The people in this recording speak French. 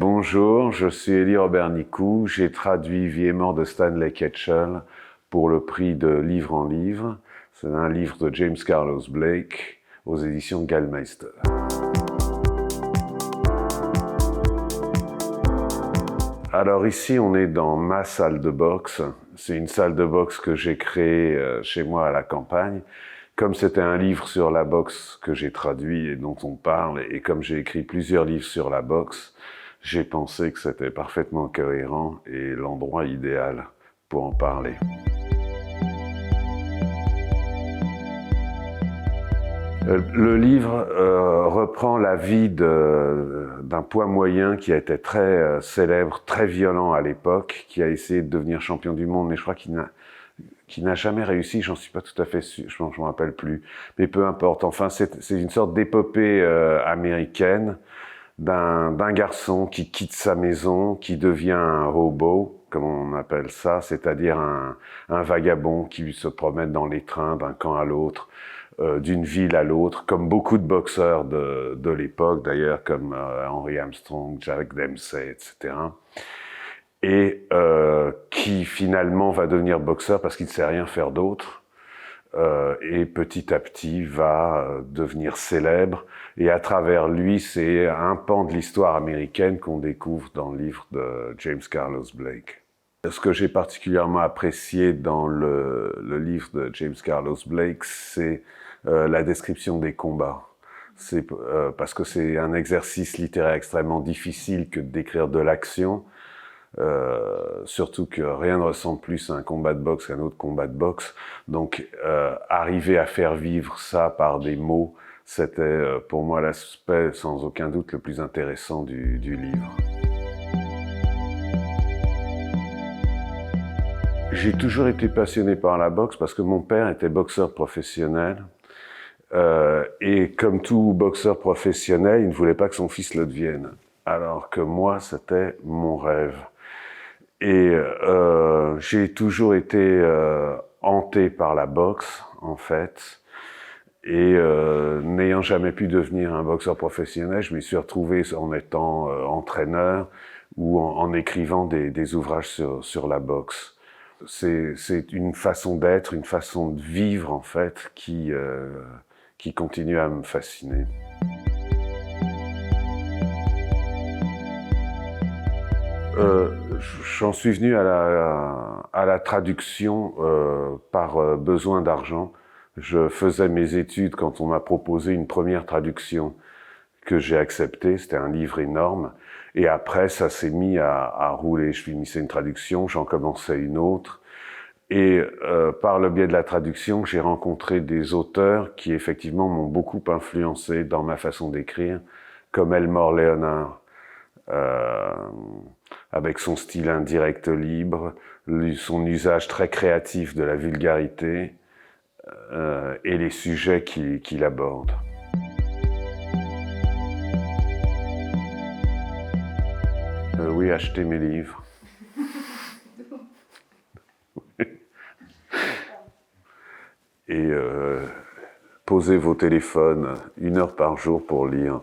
Bonjour, je suis Élie Robert-Nicou. J'ai traduit Vie et mort de Stanley Ketchel pour le prix de Livre en Livre. C'est un livre de James Carlos Blake aux éditions Gallmeister. Alors ici, on est dans ma salle de boxe. C'est une salle de boxe que j'ai créée chez moi à la campagne. Comme c'était un livre sur la boxe que j'ai traduit et dont on parle, et comme j'ai écrit plusieurs livres sur la boxe, j'ai pensé que c'était parfaitement cohérent et l'endroit idéal pour en parler. Le livre reprend la vie d'un poids moyen qui a été très célèbre, très violent à l'époque, qui a essayé de devenir champion du monde, mais je crois qu'il n'a jamais réussi, j'en suis pas tout à fait sûr, je m'en rappelle plus, mais peu importe. Enfin, c'est une sorte d'épopée américaine d'un garçon qui quitte sa maison, qui devient un hobo, comme on appelle ça, c'est-à-dire un vagabond qui se promène dans les trains d'un camp à l'autre, d'une ville à l'autre, comme beaucoup de boxeurs de l'époque, d'ailleurs, comme Henry Armstrong, Jack Dempsey, etc. Et qui finalement va devenir boxeur parce qu'il ne sait rien faire d'autre, et petit à petit va devenir célèbre, et à travers lui, c'est un pan de l'histoire américaine qu'on découvre dans le livre de James Carlos Blake. Ce que j'ai particulièrement apprécié dans le livre de James Carlos Blake, c'est la description des combats. C'est parce que c'est un exercice littéraire extrêmement difficile que de décrire de l'action, surtout que rien ne ressemble plus à un combat de boxe qu'à un autre combat de boxe. Donc, arriver à faire vivre ça par des mots, c'était pour moi l'aspect sans aucun doute le plus intéressant du livre. J'ai toujours été passionné par la boxe parce que mon père était boxeur professionnel. Et comme tout boxeur professionnel, il ne voulait pas que son fils le devienne. Alors que moi, c'était mon rêve. Et j'ai toujours été hanté par la boxe, en fait. Et n'ayant jamais pu devenir un boxeur professionnel, je m'y suis retrouvé en étant entraîneur ou en écrivant des ouvrages sur la boxe. C'est une façon d'être, une façon de vivre, en fait, qui continue à me fasciner. J'en suis venu à la traduction par besoin d'argent. Je faisais mes études quand on m'a proposé une première traduction que j'ai acceptée. C'était un livre énorme. Et après, ça s'est mis à rouler. Je finissais une traduction, j'en commençais une autre. Et par le biais de la traduction, j'ai rencontré des auteurs qui effectivement m'ont beaucoup influencé dans ma façon d'écrire, comme Elmore Leonard, avec son style indirect libre, son usage très créatif de la vulgarité et les sujets qu'il aborde. Oui, achetez mes livres. Et posez vos téléphones 1 heure par jour pour lire.